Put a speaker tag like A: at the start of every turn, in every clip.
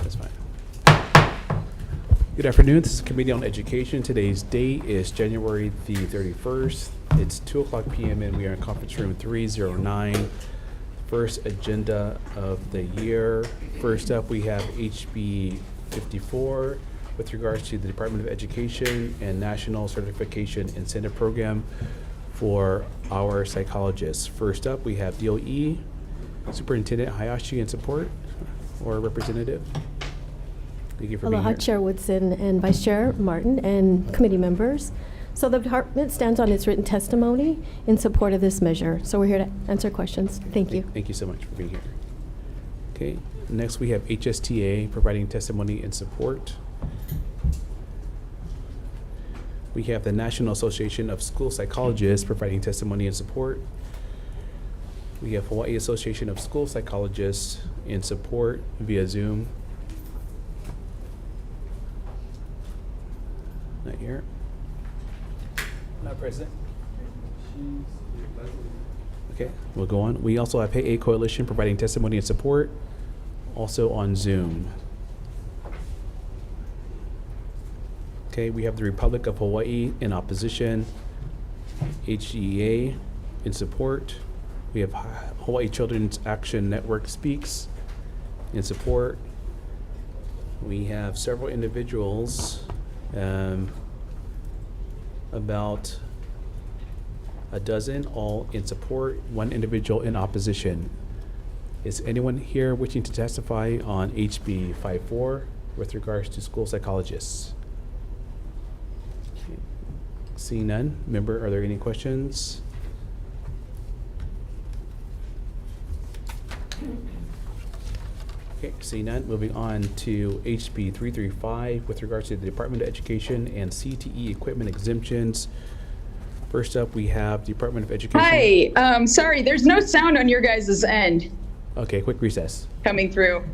A: That's fine. Good afternoon. This is Committee on Education. Today's date is January the 31st. It's 2:00 p.m. and we are in conference room 309. First agenda of the year. First up, we have HB 54 with regards to the Department of Education and National Certification Incentive Program for our psychologists. First up, we have DOE Superintendent Hayashi in support or representative. Thank you for being
B: Aloha,
A: here.
B: Chair Woodson and Vice Chair Martin and committee members. So the department stands on its written testimony in support of this measure. So we're here to answer questions. Thank you.
A: Thank you so much for being here. Okay, next we have HSTA providing testimony in support. We have the National Association of School Psychologists providing testimony in support. We have Hawaii Association of School Psychologists in support via Zoom. Not here. Not present. Okay, we'll go on. We also have Hey A Coalition providing testimony and support, also on Zoom. Okay, we have the Republic of Hawaii in opposition, HGEA in support. We have Hawaii Children's Action Network speaks in support. We have several individuals, about a dozen, all in support, one individual in opposition. Is anyone here wishing to testify on HB 54 with regards to school psychologists? Okay. Seeing none, member, are there any questions? Okay, seeing none, moving on to HB 335 with regards to the Department of Education and CTE equipment exemptions. First up, we have Department of Education.
C: Hi, sorry, there's no sound on your guys' end
A: Okay, quick recess.
C: coming through.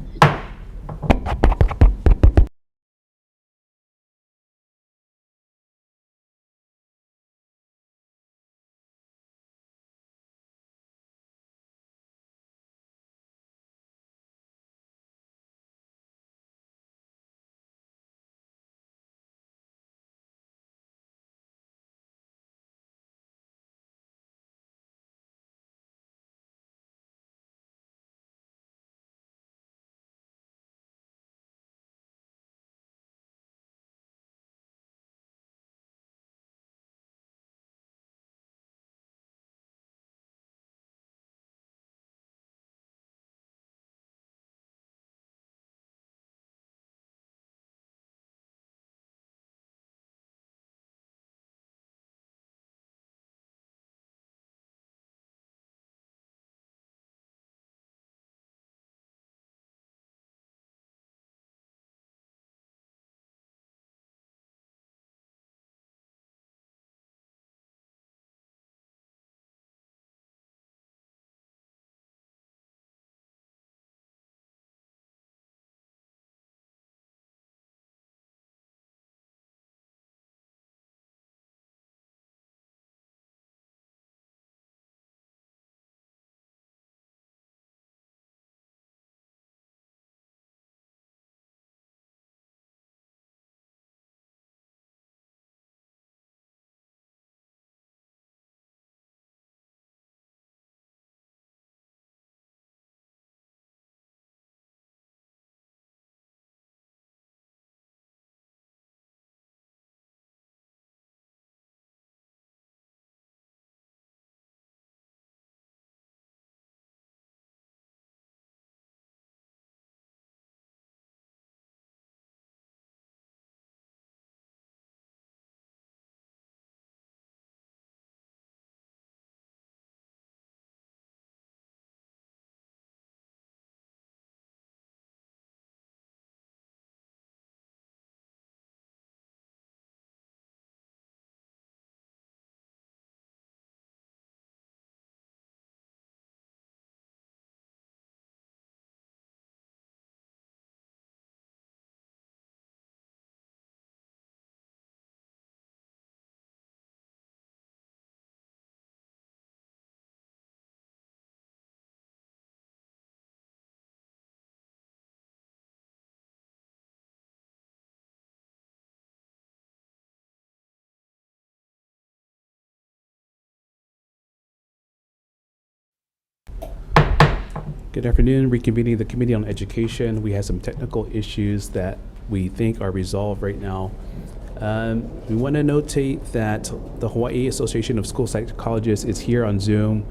A: Good afternoon. Reconvening the Committee on Education. We have some technical issues that we think are resolved right now. We want to notate that the Hawaii Association of School Psychologists is here on Zoom.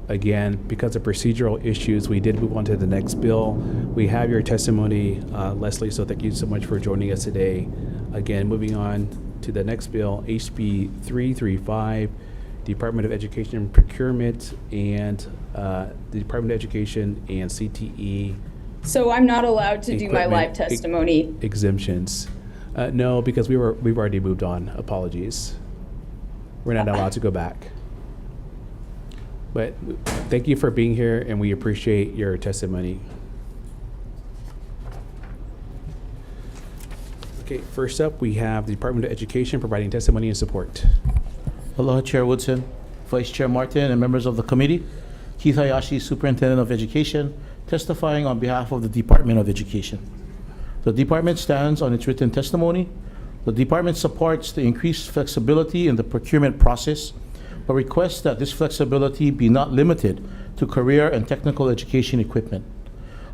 A: Again, because of procedural issues, we did move on to the next bill. We have your testimony, Leslie, so thank you so much for joining us today. Again, moving on to the next bill, HB 335, Department of Education and Procurement, and the Department of Education and CTE.
C: So I'm not allowed to do my live
A: Equipment
C: testimony.
A: Exemptions. No, because we've already moved on. Apologies. We're not allowed to go back. But thank you for being here, and we appreciate your testimony. Okay, first up, we have the Department of Education providing testimony and support.
D: Aloha, Chair Woodson, Vice Chair Martin, and members of the committee. Keith Hayashi, Superintendent of Education, testifying on behalf of the Department of Education. The department stands on its written testimony. The department supports the increased flexibility in the procurement process, but requests that this flexibility be not limited to career and technical education equipment.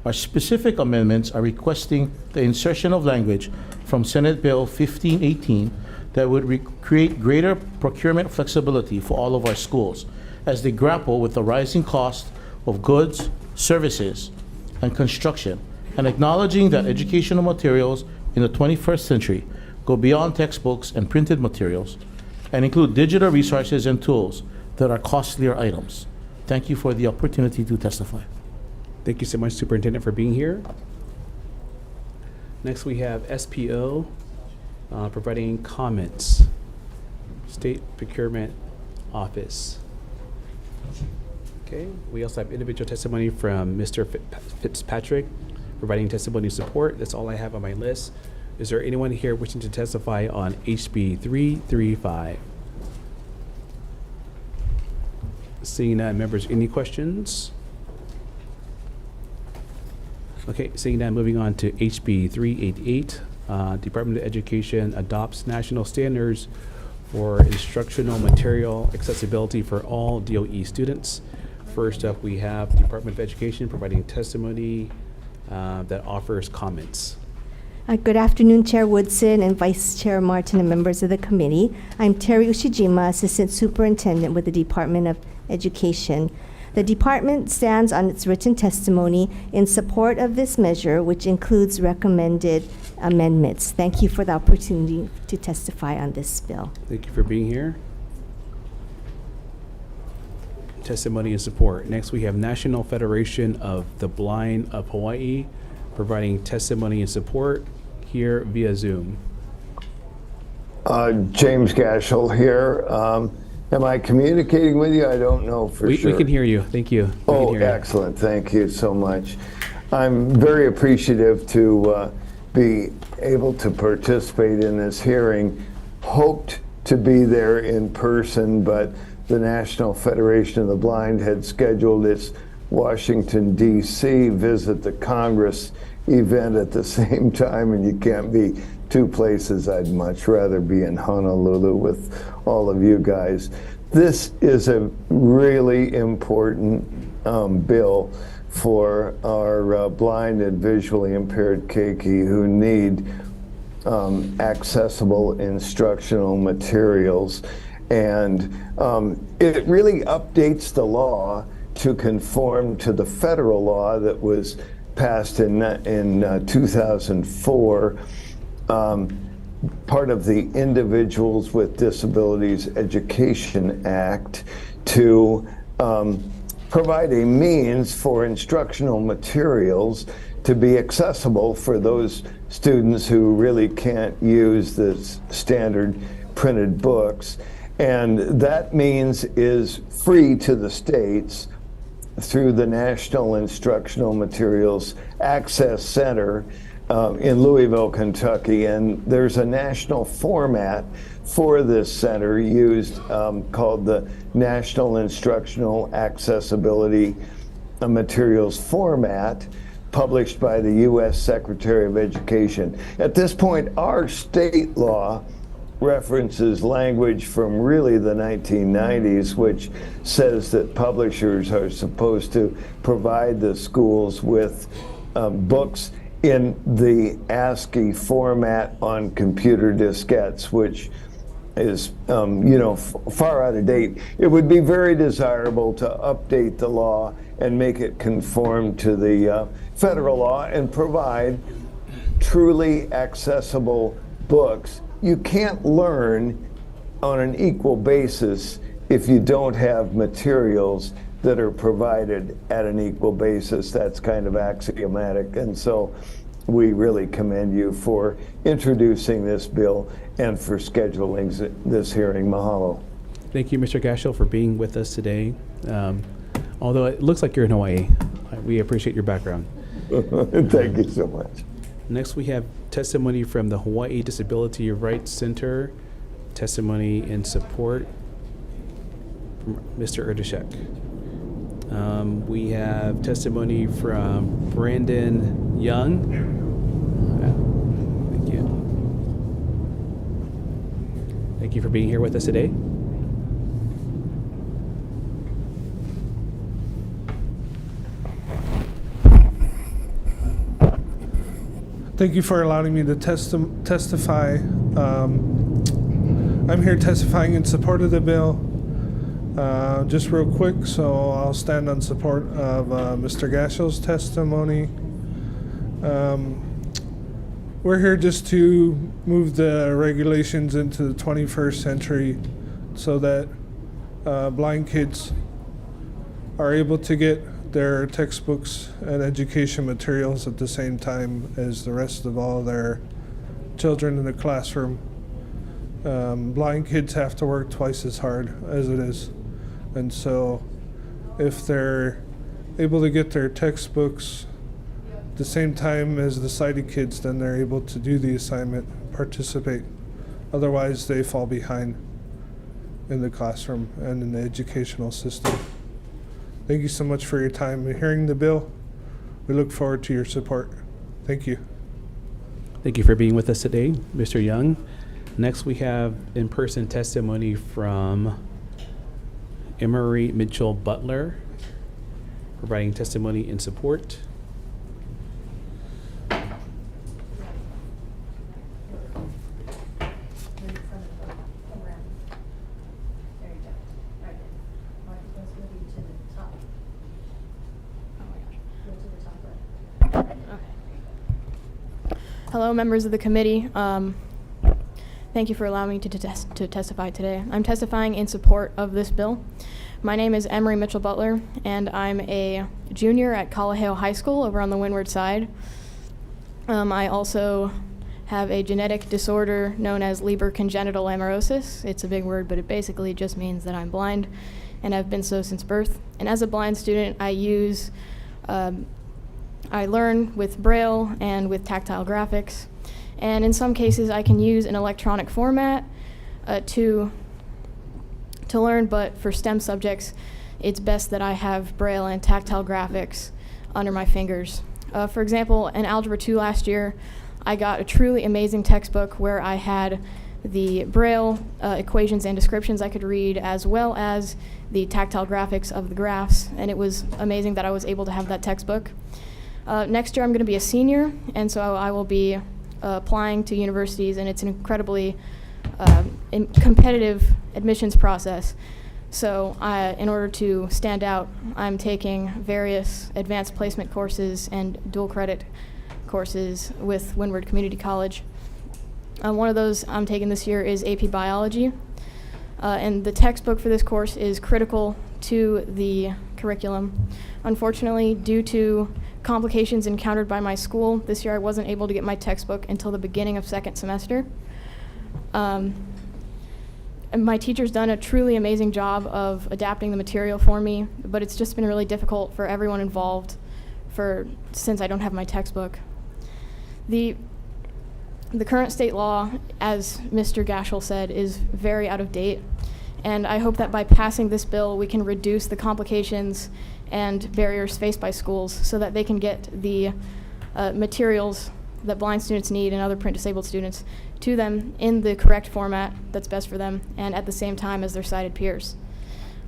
D: Our specific amendments are requesting the insertion of language from Senate Bill 1518 that would create greater procurement flexibility for all of our schools as they grapple with the rising cost of goods, services, and construction, and acknowledging that educational materials in the 21st century go beyond textbooks and printed materials and include digital resources and tools that are costlier items. Thank you for the opportunity to testify.
A: Thank you so much, Superintendent, for being here. Next, we have SPO providing comments. State Procurement Office. Okay, we also have individual testimony from Mr. Fitzpatrick providing testimony support. That's all I have on my list. Is there anyone here wishing to testify on HB 335? Seeing none, members, any questions? Okay, seeing none, moving on to HB 388. Department of Education adopts national standards for instructional material accessibility for all DOE students. First up, we have Department of Education providing testimony that offers comments.
E: Good afternoon, Chair Woodson and Vice Chair Martin and members of the committee. I'm Terry Ushijima, Assistant Superintendent with the Department of Education. The department stands on its written testimony in support of this measure, which includes recommended amendments. Thank you for the opportunity to testify on this bill.
A: Thank you for being here. Testimony and support. Next, we have National Federation of the Blind of Hawaii providing testimony and support here via Zoom.
F: James Gashel here. Am I communicating with you? I don't know for sure.
A: We can hear you. Thank you. We can hear you.
F: Excellent. Thank you so much. I'm very appreciative to be able to participate in this hearing. Hoped to be there in person, but the National Federation of the Blind had scheduled its Washington, D.C. visit the Congress event at the same time, and you can't be two places. I'd much rather be in Honolulu with all of you guys. This is a really important bill for our blind and visually impaired keiki who need accessible instructional materials. And it really updates the law to conform to the federal law that was passed in 2004, part of the Individuals with Disabilities Education Act, to provide a means for instructional materials to be accessible for those students who really can't use the standard printed books. And that means is free to the states through the National Instructional Materials Access Center in Louisville, Kentucky. And there's a national format for this center used called the National Instructional Accessibility Materials Format, published by the U.S. Secretary of Education. At this point, our state law references language from really the 1990s, which says that publishers are supposed to provide the schools with books in the ASCII format on computer diskettes, which is far out of date. It would be very desirable to update the law and make it conform to the federal law and provide truly accessible books. You can't learn on an equal basis if you don't have materials that are provided at an equal basis. That's kind of axiomatic. And so we really commend you for introducing this bill and for scheduling this hearing. Mahalo.
A: Thank you, Mr. Gashel, for being with us today. Although it looks like you're in Hawaii, we appreciate your background.
F: Thank you so much.
A: Next, we have testimony from the Hawaii Disability Rights Center. Testimony in support from Mr. Erdeshek. We have testimony from Brandon Young. Thank you. Thank you for being here with us today.
G: Thank you for allowing me to testify. I'm here testifying in support of the bill. Just real quick, so I'll stand on support of Mr. Gashel's testimony. We're here just to move the regulations into the 21st century so that blind kids are able to get their textbooks and education materials at the same time as the rest of all their children in the classroom. Blind kids have to work twice as hard as it is. And so if they're able to get their textbooks at the same time as the sighted kids, then they're able to do the assignment, participate. Otherwise, they fall behind in the classroom and in the educational system. Thank you so much for your time in hearing the bill. We look forward to your support. Thank you.
A: Thank you for being with us today, Mr. Young. Next, we have in-person testimony from Emery Mitchell Butler, providing testimony in support.
H: Hello, members of the committee. Thank you for allowing me to testify today. I'm testifying in support of this bill. My name is Emery Mitchell Butler, and I'm a junior at Kalaheo High School over on the windward side. I also have a genetic disorder known as Leber congenital amaurosis. It's a big word, but it basically just means that I'm blind, and I've been so since birth. And as a blind student, I learn with Braille and with tactile graphics. And in some cases, I can use an electronic format to learn, but for STEM subjects, it's best that I have Braille and tactile graphics under my fingers. For example, in Algebra 2 last year, I got a truly amazing textbook where I had the Braille equations and descriptions I could read, as well as the tactile graphics of the graphs, and it was amazing that I was able to have that textbook. Next year, I'm going to be a senior, and so I will be applying to universities, and it's an incredibly competitive admissions process. So in order to stand out, I'm taking various advanced placement courses and dual credit courses with Windward Community College. One of those I'm taking this year is AP Biology, and the textbook for this course is critical to the curriculum. Unfortunately, due to complications encountered by my school, this year I wasn't able to get my textbook until the beginning of second semester. And my teacher's done a truly amazing job of adapting the material for me, but it's just been really difficult for everyone involved since I don't have my textbook. The current state law, as Mr. Gashel said, is very out of date, and I hope that by passing this bill we can reduce the complications and barriers faced by schools so that they can get the materials that blind students need and other print disabled students to them in the correct format that's best for them and at the same time as their sighted peers.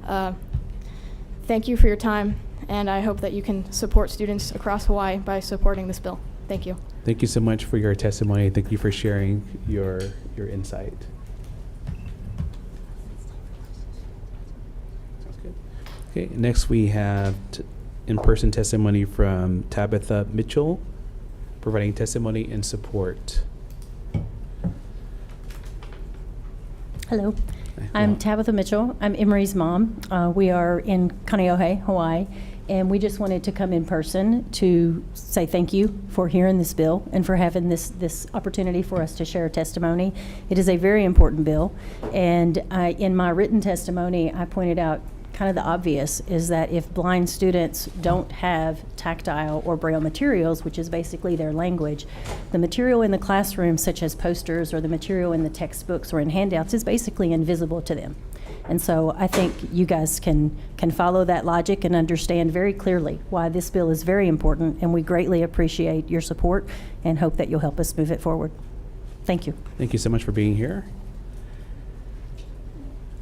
H: Thank you for your time, and I hope that you can support students across Hawaii by supporting this bill. Thank you.
A: Thank you so much for your testimony. Thank you for sharing your insight. Sounds good. Okay, next we have in-person testimony from Tabitha Mitchell, providing testimony in support.
I: Hello,
A: Hi,
I: I'm
A: hello.
I: Tabitha Mitchell. I'm Emery's mom. We are in Kaneohe, Hawaii, and we just wanted to come in person to say thank you for hearing this bill and for having this opportunity for us to share a testimony. It is a very important bill, and in my written testimony, I pointed out kind of the obvious is that if blind students don't have tactile or braille materials, which is basically their language, the material in the classroom, such as posters or the material in the textbooks or in handouts, is basically invisible to them. And so I think you guys can follow that logic and understand very clearly why this bill is very important, and we greatly appreciate your support and hope that you'll help us move it forward. Thank you.
A: Thank you so much for being here.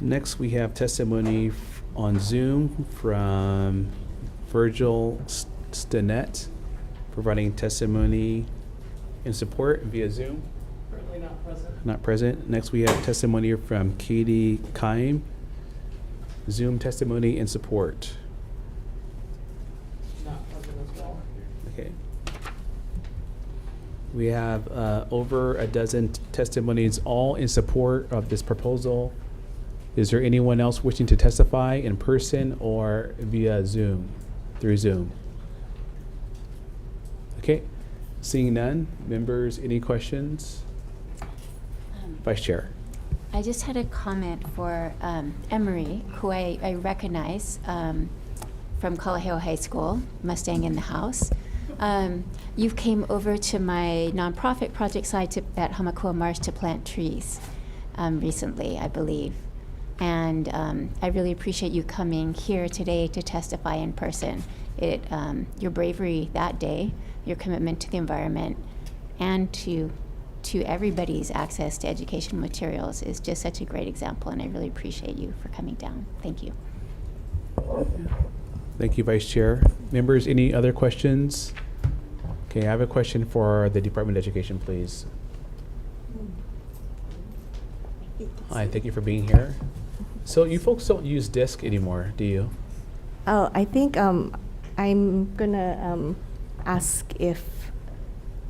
A: Next, we have testimony on Zoom from Virgil Stinnett, providing testimony in support via Zoom.
J: Currently not present.
A: Not present. Next, we have testimony from Katie Kime, Zoom testimony in support.
J: Not present as well.
A: Okay. We have over a dozen testimonies, all in support of this proposal. Is there anyone else wishing to testify in person or via Zoom, through Zoom? Okay, seeing none. Members, any questions? Vice Chair.
K: I just had a comment for Emery, who I recognize from Kalaheo High School, Mustang in the house. You came over to my nonprofit project site at Hamakua Marsh to plant trees recently, I believe. And I really appreciate you coming here today to testify in person. Your bravery that day, your commitment to the environment, and to everybody's access to educational materials is just such a great example, and I really appreciate you for coming down. Thank you.
A: Thank you, Vice Chair. Members, any other questions? Okay, I have a question for the Department of Education, please. Hi, thank you for being here. So you folks don't use DISC anymore, do you?
E: Oh, I think I'm gonna ask if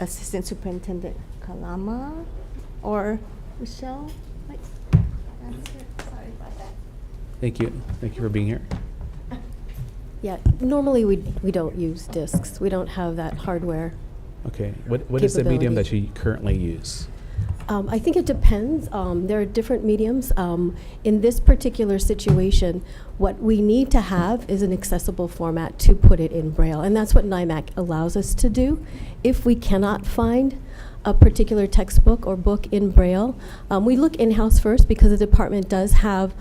E: Assistant Superintendent Kalama or Michelle might answer. Sorry about that.
A: Thank you. Thank you for being here.
B: Yeah, normally we don't use discs. We don't have that hardware.
A: Okay. What is the medium that
B: capability.
A: you currently use?
B: I think it depends. There are different mediums. In this particular situation, what we need to have is an accessible format to put it in Braille, and that's what NIMAC allows us to do. If we cannot find a particular textbook or book in Braille, we look in-house first because the department does have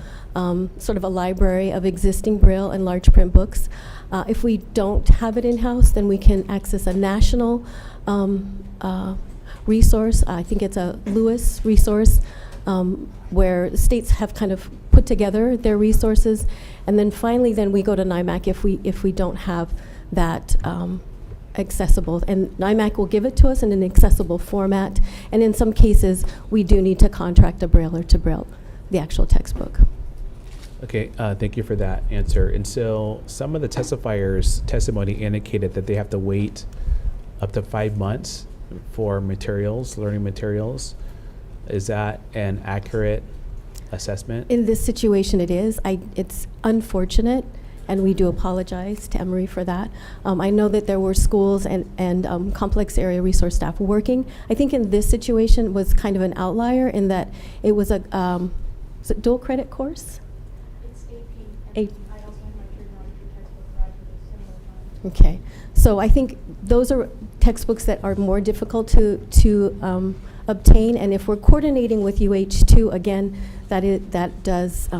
B: sort of a library of existing Braille and large print books. If we don't have it in-house, then we can access a national resource. I think it's a Lewis resource where states have kind of put together their resources, and then finally we go to NIMAC if we don't have that accessible, and NIMAC will give it to us in an accessible format, and in some cases we do need to contract a Brailler to Braille the actual textbook.
A: Okay, thank you for that answer. And so some of the testifiers' testimony indicated that they have to wait up to 5 months for materials, learning materials. Is that an accurate assessment?
B: In this situation it is. It's unfortunate, and we do apologize to Emory for that. I know that there were schools and complex area resource staff working. I think in this situation was kind of an outlier in that it was a is it dual credit course?
H: It's AP.
B: A-
H: I also have my trigonometry textbook arrived at a similar time.
B: Okay, so I think those are textbooks that are more difficult to obtain, and if we're coordinating with UH2, again, that does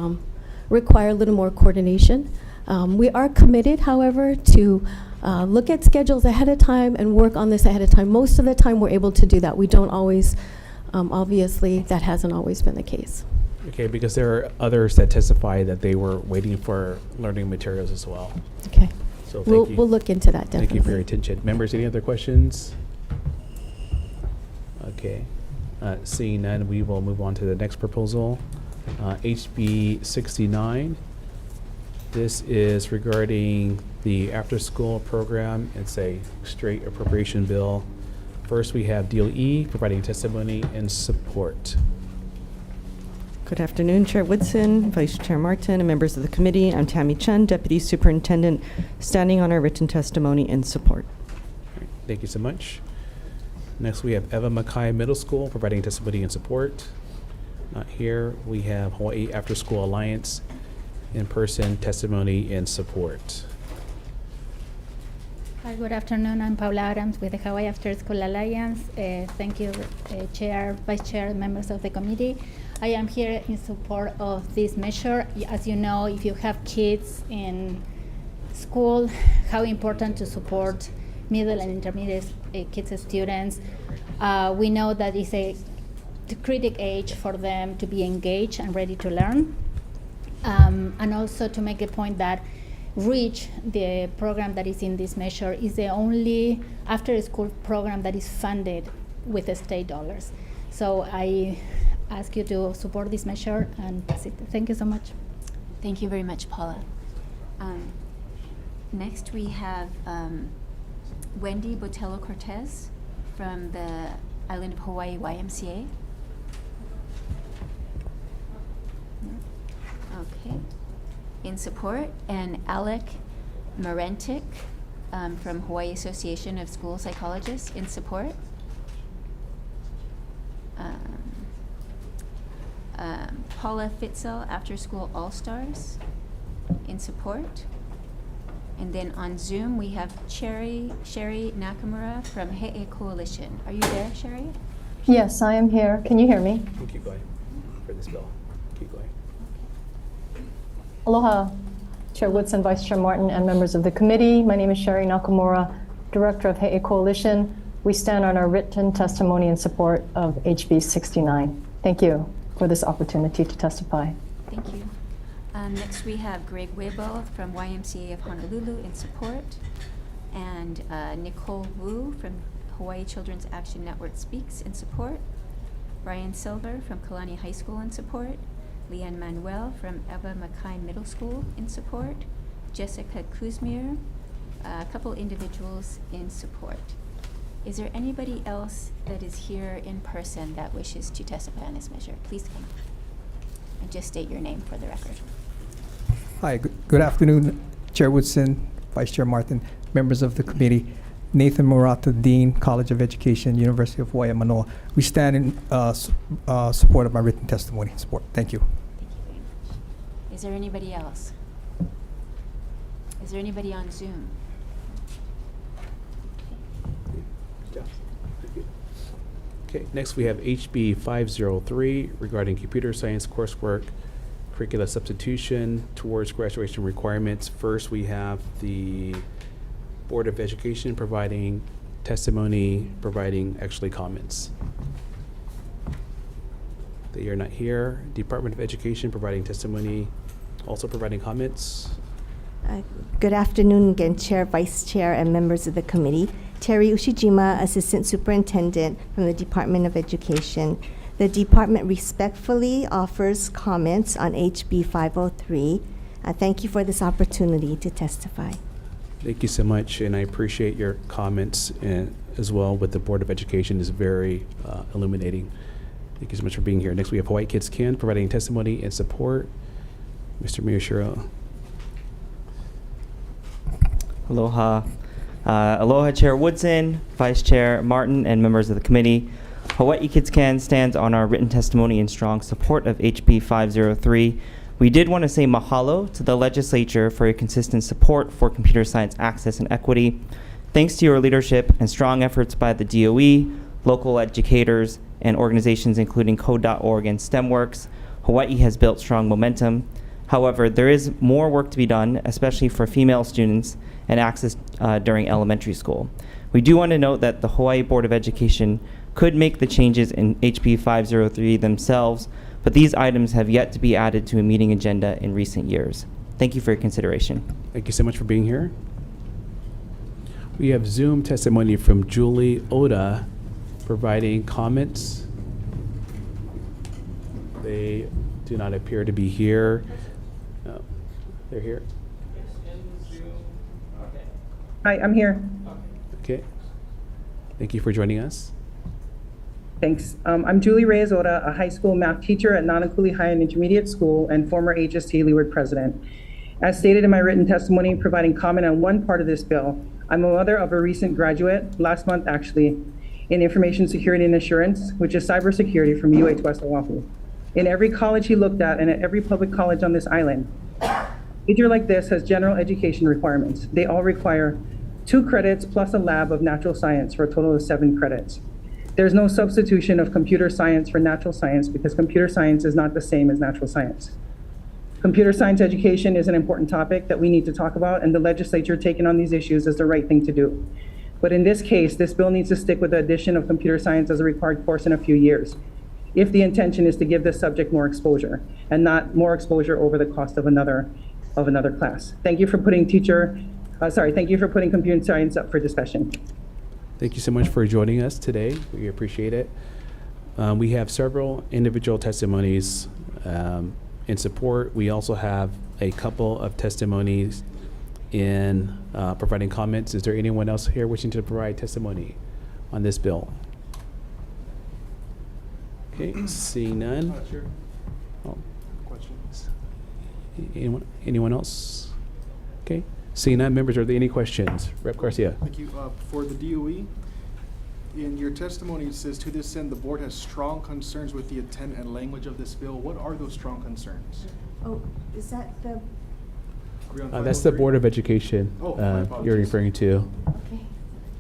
B: require a little more coordination. We are committed, however, to look at schedules ahead of time and work on this ahead of time. Most of the time, we're able to do that. We don't always, obviously, that hasn't always been the case.
A: Okay, because there are others that testify that they were waiting for learning materials as well.
B: Okay.
A: So
B: We'll
A: thank you.
B: look into that, definitely.
A: Thank you for your attention. Members, any other questions? Okay. Seeing none, we will move on to the next proposal, HB 69. This is regarding the after-school program. It's a straight appropriation bill. First, we have DOE providing testimony and support.
L: Good afternoon, Chair Woodson, Vice Chair Martin, and members of the committee. I'm Tammy Chen, Deputy Superintendent, standing on our written testimony in support.
A: All right, thank you so much. Next, we have Eva Mackay Middle School providing testimony and support. Not here. We have Hawaii After School Alliance in-person testimony and support.
M: Hi, good afternoon. I'm Paula Adams with the Hawaii After School Alliance. Thank you, Chair, Vice Chair, members of the committee. I am here in support of this measure. As you know, if you have kids in school, how important to support middle and intermediate kids and students. We know that it's a critical age for them to be engaged and ready to learn. And also to make a point that REACH, the program that is in this measure, is the only after-school program that is funded with the state dollars. So I ask you to support this measure, and that's it. Thank you so much.
K: Thank you very much, Paula. Next, we have Wendy Botello Cortez from the Island of Hawaii YMCA. Okay. In support, and Alec Marentic from Hawaii Association of School Psychologists in support. Paula Fitzel, After School All-Stars in support. And then on Zoom, we have Sherry Nakamura from He'e Coalition. Are you there, Sherry?
N: Yes, I am here. Can you hear me?
A: We'll keep going for this bill. Keep going.
N: Aloha, Chair Woodson, Vice Chair Martin, and members of the committee. My name is Sherry Nakamura, Director of He'e Coalition. We stand on our written testimony in support of HB 69. Thank you for this opportunity to testify.
K: Thank you. Next, we have Greg Webo from YMCA of Honolulu in support, and Nicole Wu from Hawaii Children's Action Network Speaks in support, Brian Silver from Kalani High School in support, Leanne Manuel from Eva Mackay Middle School in support, Jessica Kuzmir, a couple individuals in support. Is there anybody else that is here in person that wishes to testify on this measure? Please come up and just state your name for the record.
O: Hi, good afternoon, Chair Woodson, Vice Chair Martin, members of the committee. Nathan Murata, Dean, College of Education, University of Hawaii, Manoa. We stand in support of my written testimony. Support. Thank you.
K: Thank you very much. Is there anybody else? Is there anybody on Zoom?
A: Okay, next we have HB 503 regarding computer science coursework, curricula substitution towards graduation requirements. First, we have the Board of Education providing testimony, providing actually comments. They are not here. Department of Education providing testimony, also providing comments.
E: Good afternoon again, Chair, Vice Chair, and members of the committee. Terry Ushijima, Assistant Superintendent from the Department of Education. The department respectfully offers comments on HB 503. Thank you for this opportunity to testify.
A: Thank you so much, and I appreciate your comments as well with the Board of Education. Is very illuminating. Thank you so much for being here. Next, we have Hawaii Kids Can providing testimony and support. Mr. Miyashiro.
P: Aloha. Aloha, Chair Woodson, Vice Chair Martin, and members of the committee. Hawaii Kids Can stands on our written testimony in strong support of HB 503. We did want to say mahalo to the legislature for your consistent support for computer science access and equity. Thanks to your leadership and strong efforts by the DOE, local educators, and organizations including Code.org and STEMWorks, Hawaii has built strong momentum. However, there is more work to be done, especially for female students and access during elementary school. We do want to note that the Hawaii Board of Education could make the changes in HB 503 themselves, but these items have yet to be added to a meeting agenda in recent years. Thank you for your consideration.
A: Thank you so much for being here. We have Zoom testimony from Julie Oda providing comments. They do not appear to be here. No, they're here.
Q: Hi, I'm here.
A: Okay. Thank you for joining us.
Q: Thanks. I'm Julie Reyes-Oda, a high school math teacher at Nanakuli High and Intermediate School and former HST Leeward president. As stated in my written testimony providing comment on one part of this bill, I'm a mother of a recent graduate, last month actually, in Information Security and Assurance, which is cybersecurity from UH West Oahu. In every college he looked at and at every public college on this island, a major like this has general education requirements. They all require 2 credits plus a lab of natural science for a total of 7 credits. There's no substitution of computer science for natural science because computer science is not the same as natural science. Computer science education is an important topic that we need to talk about, and the legislature taking on these issues is the right thing to do. But in this case, this bill needs to stick with the addition of computer science as a required course in a few years, if the intention is to give this subject more exposure, and not more exposure over the cost of another class. Thank you for putting thank you for putting computer science up for discussion.
A: Thank you so much for joining us today. We appreciate it. We have several individual testimonies in support. We also have a couple of testimonies in providing comments. Is there anyone else here wishing to provide testimony on this bill? Okay, seeing none. Oh.
J: Questions?
A: Anyone else? Okay, seeing none, members, are there any questions? Rep. Garcia.
J: Thank you. For the DOE, in your testimony it says, to this end, the board has strong concerns with the intent and language of this bill. What are those strong concerns?
E: Oh, is that the?
A: That's the Board of Education
J: Oh, my apologies.
A: you're referring to.
E: Okay.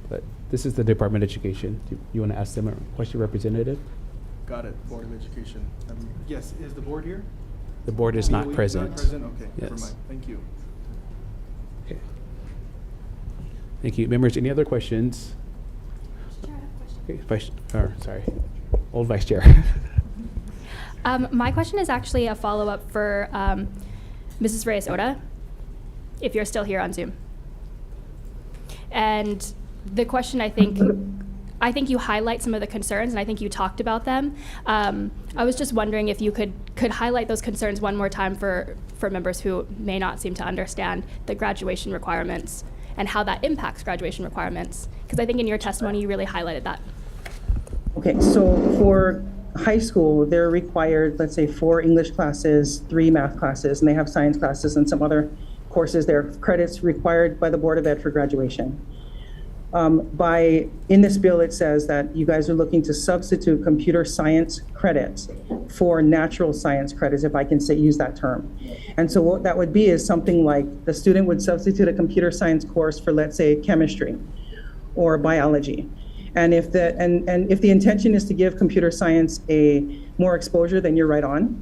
A: But this is the Department of Education. Do you want to ask them a question, Representative?
J: Got it. Board of Education. Yes, is the board here?
A: The board is not
J: DOE
A: present.
J: Not present? Okay,
A: Yes.
J: never mind. Thank you.
A: Okay. Thank you. Members, any other questions? Okay, Old Vice Chair.
R: My question is actually a follow-up for Mrs. Reyes-Oda, if you're still here on Zoom. And the question, I think you highlight some of the concerns, and I think you talked about them. I was just wondering if you could highlight those concerns one more time for members who may not seem to understand the graduation requirements and how that impacts graduation requirements, because I think in your testimony you really highlighted that.
Q: Okay, so for high school, they're required, let's say, 4 English classes, 3 math classes, and they have science classes and some other courses. They're credits required by the Board of Ed for graduation. In this bill, it says that you guys are looking to substitute computer science credits for natural science credits, if I can use that term. And so what that would be is something like the student would substitute a computer science course for, let's say, chemistry or biology. And if the intention is to give computer science a more exposure, then you're right on.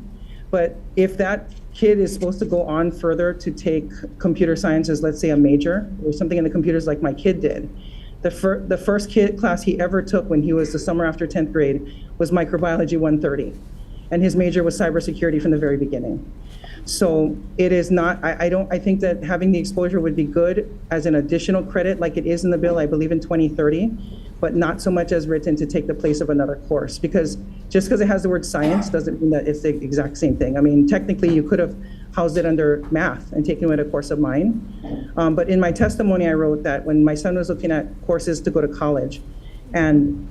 Q: But if that kid is supposed to go on further to take computer science as, let's say, a major or something in the computers like my kid did, the first class he ever took when he was the summer after 10th grade was microbiology 130. And his major was cybersecurity from the very beginning. So it is not, I think that having the exposure would be good as an additional credit like it is in the bill, I believe in 2030, but not so much as written to take the place of another course. Because just because it has the word science doesn't mean that it's the exact same thing. I mean, technically you could have housed it under math and taken it a course of mine. But in my testimony, I wrote that when my son was looking at courses to go to college, and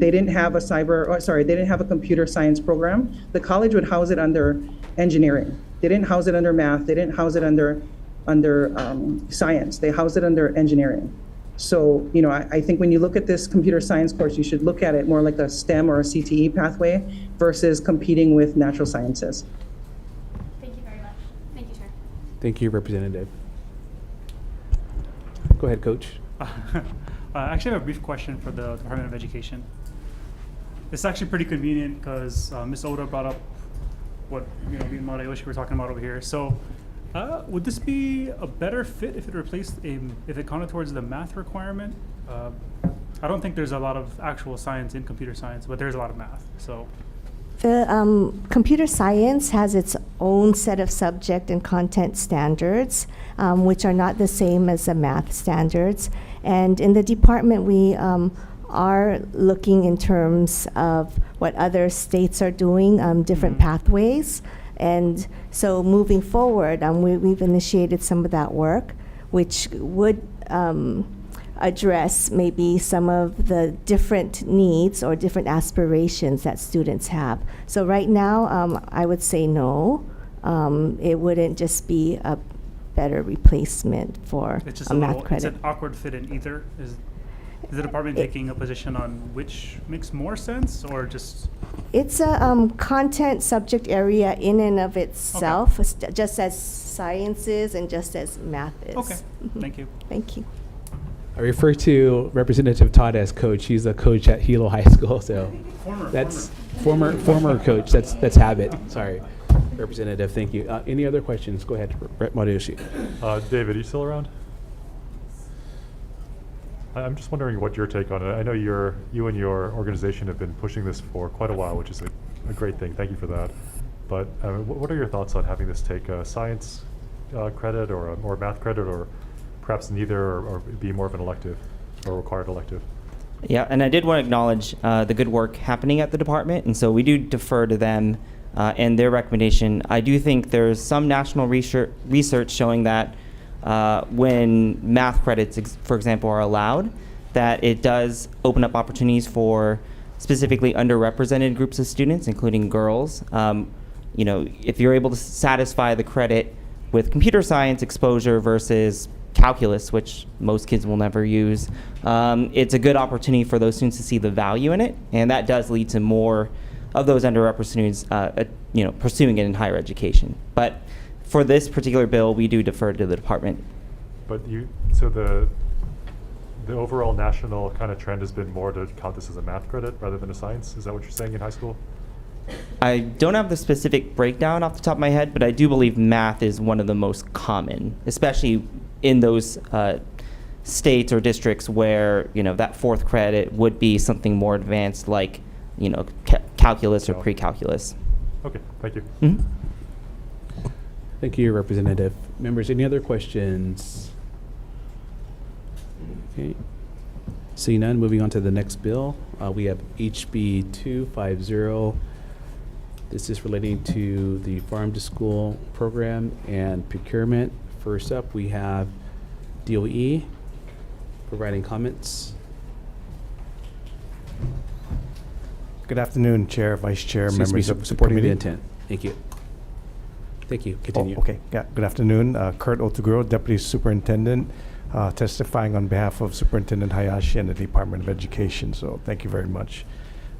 Q: they didn't have they didn't have a computer science program, the college would house it under engineering. They didn't house it under math. They didn't house it under science. They housed it under engineering. So, you know, I think when you look at this computer science course, you should look at it more like a STEM or a CTE pathway versus competing with natural sciences.
R: Thank you very much. Thank you, Chair.
A: Thank you, Representative. Go ahead, Coach.
S: I actually have a brief question for the Department of Education. It's actually pretty convenient because Ms. Oda brought up what me and Mara Yoshi were talking about over here. So Would this be a better fit if it replaced if it counted towards the math requirement? I don't think there's a lot of actual science in computer science, but there's a lot of math. So
E: The computer science has its own set of subject and content standards, which are not the same as the math standards. And in the department, we are looking in terms of what other states are doing, different pathways. And so moving forward, we've initiated some of that work, which would address maybe some of the different needs or different aspirations that students have. So right now, I would say no. It wouldn't just be a better replacement for
S: it's just
E: a math
S: it's
E: credit.
S: an awkward fit in either. Is the department taking a position on which makes more sense, or just?
E: It's a content subject area in and of itself, just as science is and just as math is.
S: Okay, thank you.
E: Thank you.
A: I refer to Representative Todd as coach. He's a coach at Hilo High School, so former coach. That's habit. Sorry, Representative. Thank you. Any other questions? Go ahead, Mariushi.
T: David, are you still around? I'm just wondering what your take on it. I know you and your organization have been pushing this for quite a while, which is a great thing. Thank you for that. But what are your thoughts on having this take a science credit or a math credit, or perhaps neither, or be more of an elective or required elective?
P: Yeah, and I did want to acknowledge the good work happening at the department, and so we do defer to them and their recommendation. I do think there's some national research showing that when math credits, for example, are allowed, that it does open up opportunities for specifically underrepresented groups of students, including girls. If you're able to satisfy the credit with computer science exposure versus calculus, which most kids will never use, it's a good opportunity for those students to see the value in it, and that does lead to more of those underrepresented students, pursuing it in higher education. But for this particular bill, we do defer to the department.
T: But so the overall national kind of trend has been more to count this as a math credit rather than a science. Is that what you're saying in high school?
P: I don't have the specific breakdown off the top of my head, but I do believe math is one of the most common, especially in those states or districts where that fourth credit would be something more advanced, like calculus or pre-calculus.
T: Okay, thank you.
P: Mm-hmm.
A: Thank you, Representative. Members, any other questions? Okay. Seeing none, moving on to the next bill. We have HB 250. This is relating to the Farm to School program and procurement. First up, we have DOE providing comments.
U: Good afternoon, Chair, Vice Chair,
A: Excuse
U: members
A: me,
U: of the
A: supporting the
U: committee.
A: intent. Thank you. Thank you. Continue.
U: Okay. Yeah. Good afternoon. Kurt Otaguro, Deputy Superintendent, testifying on behalf of Superintendent Hayashi and the Department of Education. So thank you very much.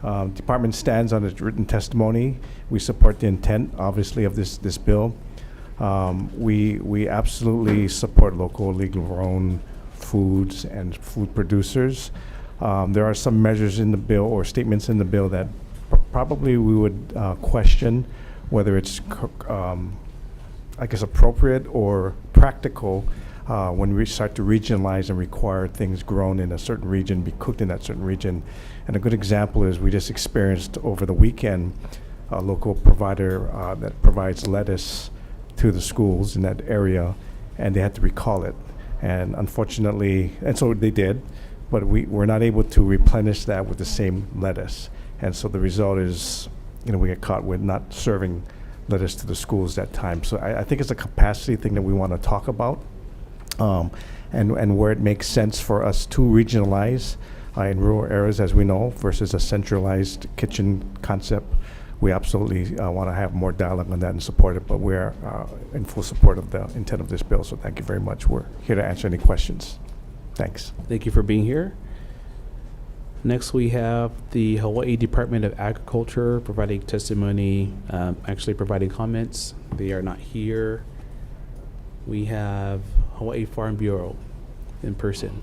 U: Department stands on its written testimony. We support the intent, obviously, of this bill. We absolutely support local, legal grown foods and food producers. There are some measures in the bill or statements in the bill that probably we would question whether it's appropriate or practical when we start to regionalize and require things grown in a certain region be cooked in that certain region. And a good example is we just experienced over the weekend a local provider that provides lettuce to the schools in that area, and they had to recall it. And unfortunately, and so they did, but we were not able to replenish that with the same lettuce. And so the result is, we get caught with not serving lettuce to the schools that time. So I think it's a capacity thing that we want to talk about, and where it makes sense for us to regionalize in rural areas, as we know, versus a centralized kitchen concept. We absolutely want to have more dialogue on that and support it, but we're in full support of the intent of this bill. So thank you very much. We're here to answer any questions. Thanks.
A: Thank you for being here. Next, we have the Hawaii Department of Agriculture providing testimony, actually providing comments. They are not here. We have Hawaii Farm Bureau in person.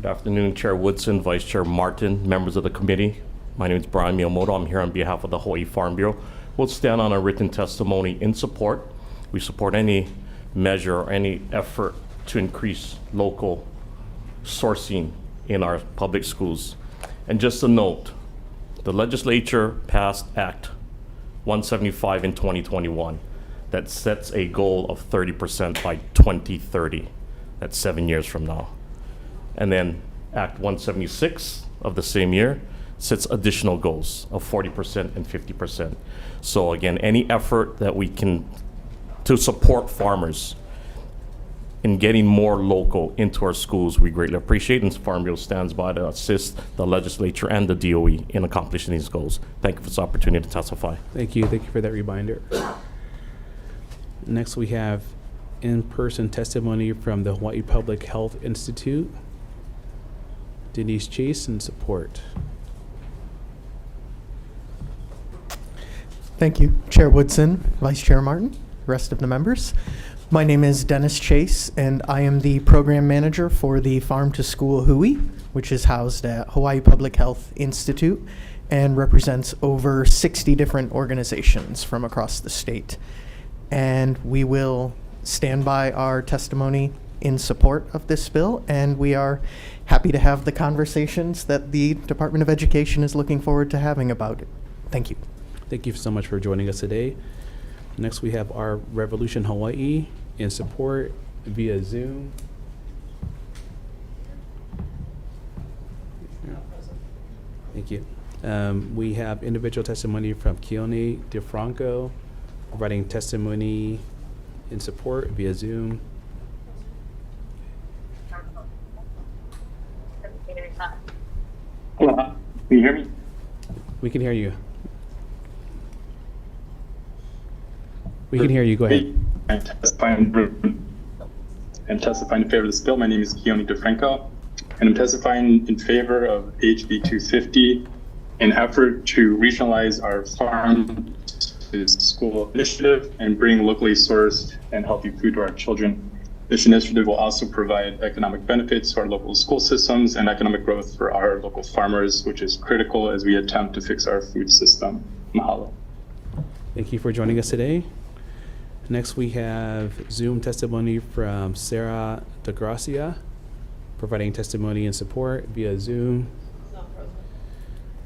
V: Good afternoon, Chair Woodson, Vice Chair Martin, members of the committee.
C: My name is Brian Miyamoto. I'm here on behalf of the Hawaii Farm Bureau. We'll stand on a written testimony in support. We support any measure or any effort to increase local sourcing in our public schools. And just a note, the legislature passed Act 175 in 2021 that sets a goal of 30% by 2030. That's 7 years from now. And then Act 176 of the same year sets additional goals of 40% and 50%. So again, any effort that we can to support farmers in getting more local into our schools, we greatly appreciate, and Farm Bureau stands by to assist the legislature and the DOE in accomplishing these goals. Thank you for this opportunity to testify.
A: Thank you for that reminder. Next, we have in-person testimony from the Hawaii Public Health Institute. Denise Chase in support.
V: Thank you, Chair Woodson, Vice Chair Martin, rest of the members. My name is Dennis Chase, and I am the program manager for the Farm to School Hui, which is housed at Hawaii Public Health Institute and represents over 60 different organizations from across the state. And we will stand by our testimony in support of this bill, and we are happy to have the conversations that the Department of Education is looking forward to having about it. Thank you.
A: Thank you so much for joining us today. Next, we have our Revolution Hawaii in support via Zoom. Thank you. We have individual testimony from Keone DeFranco, providing testimony in support via Zoom.
W: Hello, can you hear me?
A: We can hear you. We can hear you. Go ahead.
W: I'm testifying in favor of this bill. My name is Keone DeFranco, and I'm testifying in favor of HB 250, an effort to regionalize our farm to school initiative and bring locally sourced and healthy food to our children. This initiative will also provide economic benefits to our local school systems and economic growth for our local farmers, which is critical as we attempt to fix our food system. Mahalo.
A: Thank you for joining us today. Next, we have Zoom testimony from Sarah DeGracia, providing testimony and support via Zoom.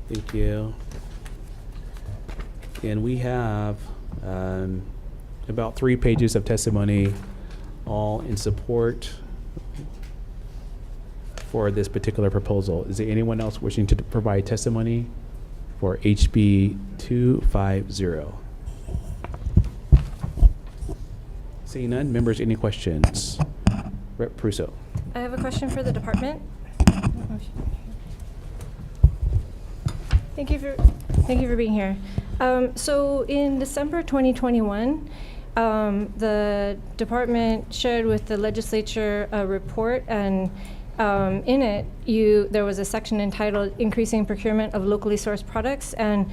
A: Thank you. And we have about 3 pages of testimony, all in support for this particular proposal. Is there anyone else wishing to provide testimony for HB 250? Seeing none, members, any questions? Rep. Prusso.
X: I have a question for the department. Thank you for being here. So in December 2021, the department shared with the legislature a report, and in it, there was a section entitled "Increasing Procurement of Locally Sourced Products," and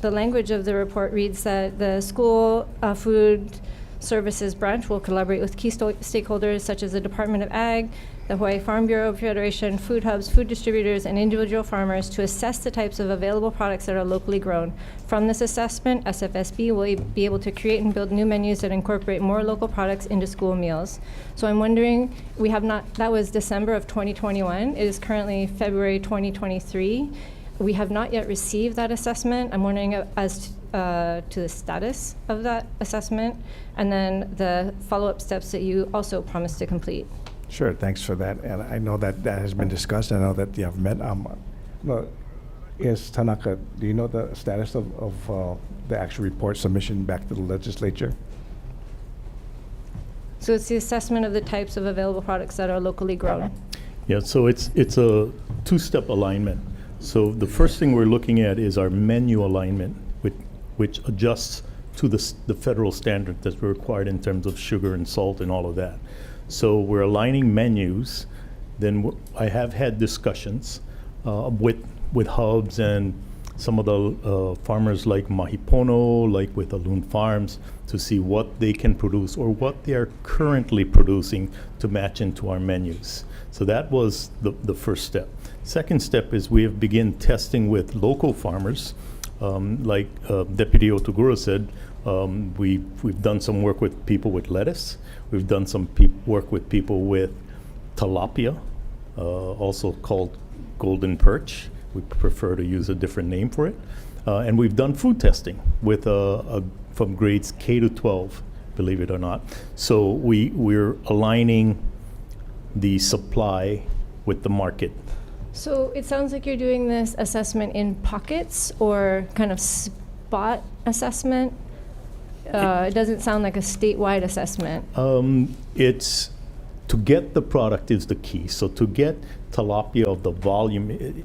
X: the language of the report reads that the school food services branch will collaborate with key stakeholders such as the Department of Ag, the Hawaii Farm Bureau Federation, food hubs, food distributors, and individual farmers to assess the types of available products that are locally grown. From this assessment, SFSB will be able to create and build new menus that incorporate more local products into school meals. So I'm wondering, that was December of 2021. It is currently February 2023. We have not yet received that assessment. I'm wondering as to the status of that assessment, and then the follow-up steps that you also promised to complete.
U: Sure, thanks for that. And I know that has been discussed. I know that you have met. Yes, Tanaka, do you know the status of the actual report submission back to the legislature?
X: So it's the assessment of the types of available products that are locally grown.
Y: Yeah, so it's a 2-step alignment. So the first thing we're looking at is our menu alignment, which adjusts to the federal standard that's required in terms of sugar and salt and all of that. So we're aligning menus. Then I have had discussions with hubs and some of the farmers like Mahipono, like with Alun Farms, to see what they can produce or what they are currently producing to match into our menus. So that was the first step. Second step is we have begun testing with local farmers. Like Deputy Otoguro said, we've done some work with people with lettuce. We've done some work with people with tilapia, also called golden perch. We prefer to use a different name for it. And we've done food testing with from grades K to 12, believe it or not. So we're aligning the supply with the market.
X: So it sounds like you're doing this assessment in pockets or kind of spot assessment. It doesn't sound like a statewide assessment.
Y: It's to get the product is the key. So to get tilapia of the volume,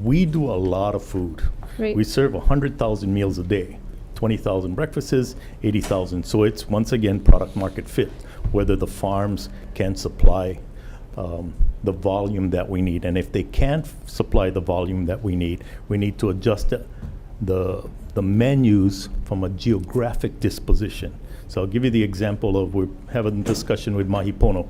Y: we do a lot of food.
X: Right.
Y: We serve 100,000 meals a day, 20,000 breakfasts, 80,000. So it's once again product market fit, whether the farms can supply the volume that we need. And if they can't supply the volume that we need to adjust the menus from a geographic disposition. So I'll give you the example of we're having a discussion with Mahipono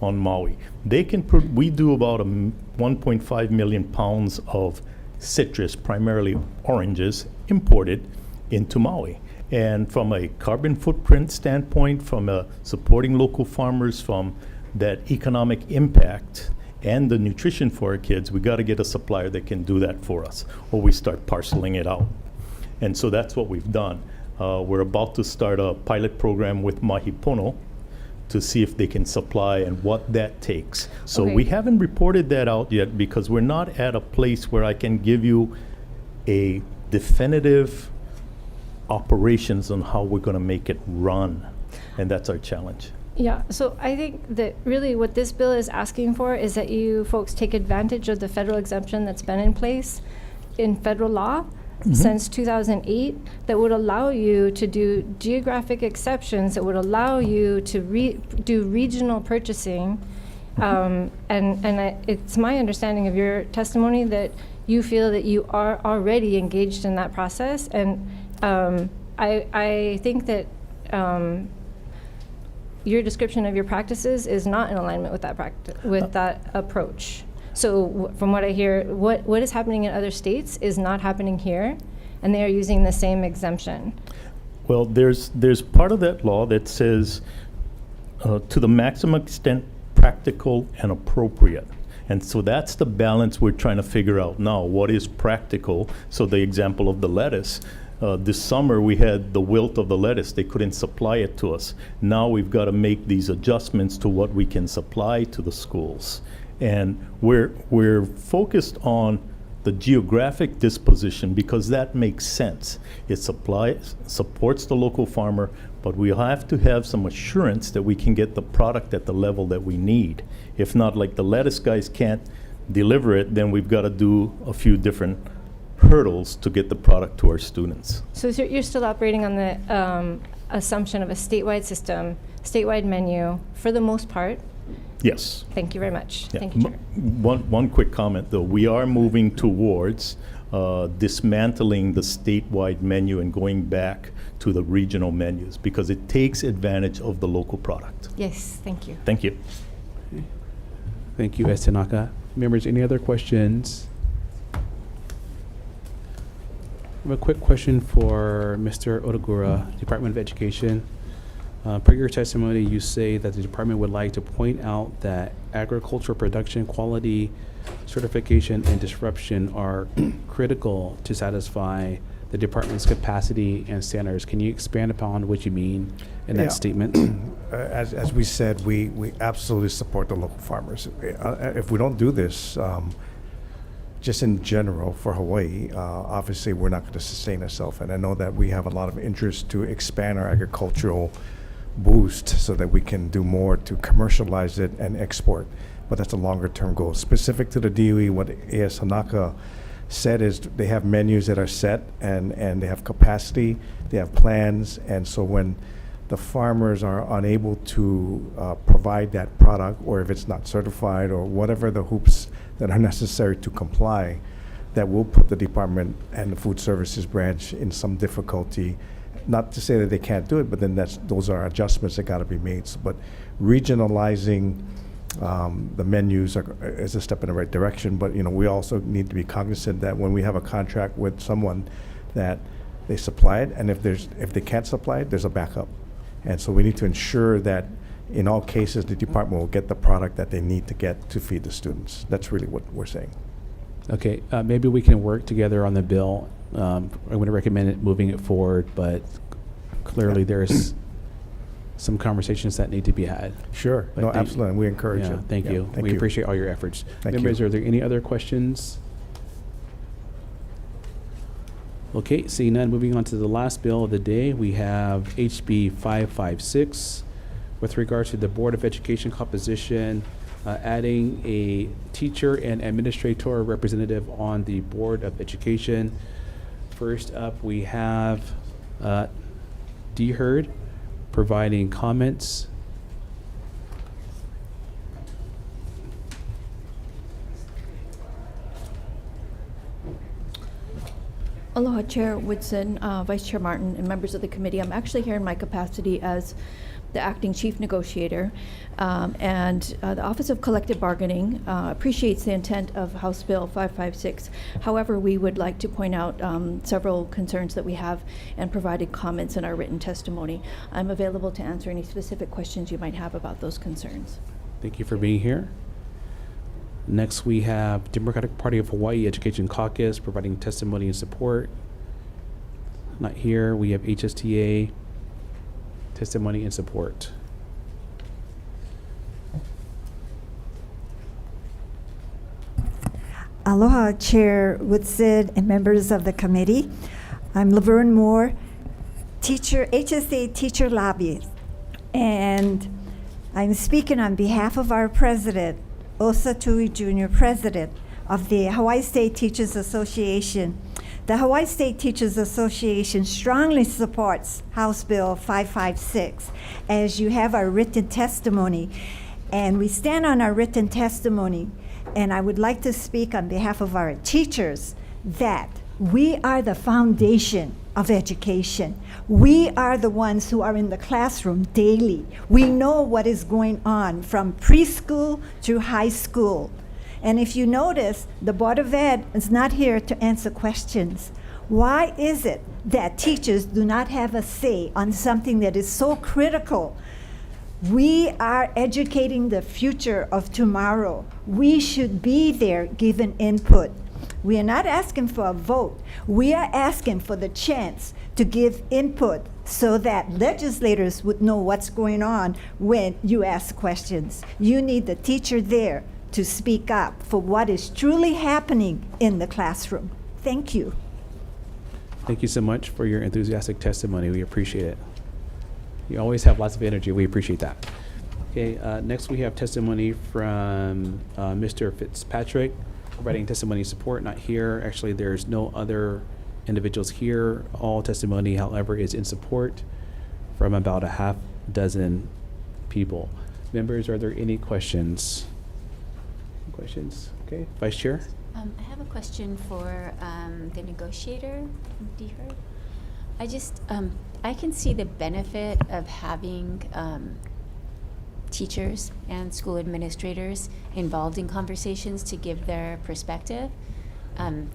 Y: on Maui. They can we do about 1.5 million pounds of citrus, primarily oranges, imported into Maui. And from a carbon footprint standpoint, from supporting local farmers, from that economic impact and the nutrition for our kids, we got to get a supplier that can do that for us, or we start parceling it out. And so that's what we've done. We're about to start a pilot program with Mahipono to see if they can supply and what that takes. So
X: Okay.
Y: we haven't reported that out yet because we're not at a place where I can give you a definitive operations on how we're going to make it run. And that's our challenge.
X: Yeah, so I think that really what this bill is asking for is that you folks take advantage of the federal exemption that's been in place in federal law since 2008 that would allow you to do geographic exceptions, that would allow you to do regional purchasing. It's my understanding of your testimony that you feel that you are already engaged in that process. And I think that your description of your practices is not in alignment with that approach. So from what I hear, what is happening in other states is not happening here, and they are using the same exemption.
Y: Well, there's part of that law that says to the maximum extent practical and appropriate. And so that's the balance we're trying to figure out now. What is practical? So the example of the lettuce, this summer we had the wilt of the lettuce. They couldn't supply it to us. Now we've got to make these adjustments to what we can supply to the schools. And we're focused on the geographic disposition because that makes sense. It supports the local farmer, but we have to have some assurance that we can get the product at the level that we need. If not, like the lettuce guys can't deliver it, then we've got to do a few different hurdles to get the product to our students.
X: So you're still operating on the assumption of a statewide system, statewide menu, for the most part.
Y: Yes.
X: Thank you very much.
Y: Yeah.
X: Thank you, Chair.
Y: One quick comment, though. We are moving towards dismantling the statewide menu and going back to the regional menus because it takes advantage of the local product.
X: Yes, thank you.
Y: Thank you.
A: Thank you, Ms. Tanaka. Members, any other questions? I have a quick question for Mr. Otogura, Department of Education. Per your testimony, you say that the department would like to point out that agricultural production quality, certification, and disruption are critical to satisfy the department's capacity and standards. Can you expand upon what you mean in that statement?
U: As we said, we absolutely support the local farmers. If we don't do this, just in general for Hawaii, obviously we're not going to sustain ourselves. And I know that we have a lot of interest to expand our agricultural boost so that we can do more to commercialize it and export. But that's a longer term goal. Specific to the DOE, what A.S. Hanaka said is they have menus that are set and they have capacity, they have plans, and so when the farmers are unable to provide that product, or if it's not certified or whatever the hoops that are necessary to comply, that will put the department and the food services branch in some difficulty. Not to say that they can't do it, but then those are adjustments that got to be made. But regionalizing the menus is a step in the right direction. But we also need to be cognizant that when we have a contract with someone, that they supply it, and if they can't supply it, there's a backup. And so we need to ensure that in all cases the department will get the product that they need to get to feed the students. That's really what we're saying.
A: Okay, maybe we can work together on the bill. I'm going to recommend moving it forward, but clearly there's some conversations that need to be had.
U: Sure.
A: But
U: No, absolutely. And we encourage you.
A: Thank
U: Yeah,
A: you.
U: thank
A: We
U: you.
A: appreciate all your efforts.
U: Thank
A: Members,
U: you.
A: are there any other questions? Okay, seeing none, moving on to the last bill of the day, we have HB 556 with regards to the Board of Education composition, adding a teacher and administrator representative on the Board of Education. First up, we have D. Hurd providing comments.
D: Aloha, Chair Woodson, Vice Chair Martin, and members of the committee. I'm actually here in my capacity as the acting chief negotiator, and the Office of Collective Bargaining appreciates the intent of House Bill 556. However, we would like to point out several concerns that we have and provided comments in our written testimony. I'm available to answer any specific questions you might have about those concerns.
A: Thank you for being here. Next, we have Democratic Party of Hawaii Education Caucus providing testimony and support. Not here. We have HSTA testimony and support.
F: Aloha, Chair Woodson and members of the committee. I'm Laverne Moore, HSA teacher lobbyist, and I'm speaking on behalf of our president, Osa Tui Jr., president of the Hawaii State Teachers Association. The Hawaii State Teachers Association strongly supports House Bill 556, as you have our written testimony. And we stand on our written testimony, and I would like to speak on behalf of our teachers that we are the foundation of education. We are the ones who are in the classroom daily. We know what is going on from preschool to high school. And if you notice, the Board of Ed is not here to answer questions. Why is it that teachers do not have a say on something that is so critical? We are educating the future of tomorrow. We should be there giving input. We are not asking for a vote. We are asking for the chance to give input so that legislators would know what's going on when you ask questions. You need the teacher there to speak up for what is truly happening in the classroom. Thank you.
A: Thank you so much for your enthusiastic testimony. We appreciate it. You always have lots of energy. We appreciate that. Okay, next we have testimony from Mr. Fitzpatrick, providing testimony support. Not here. Actually, there's no other individuals here. All testimony, however, is in support from about a half dozen people. Members, are there any questions? Questions? Okay, Vice Chair.
K: I have a question for the negotiator, Deher. I can see the benefit of having teachers and school administrators involved in conversations to give their perspective.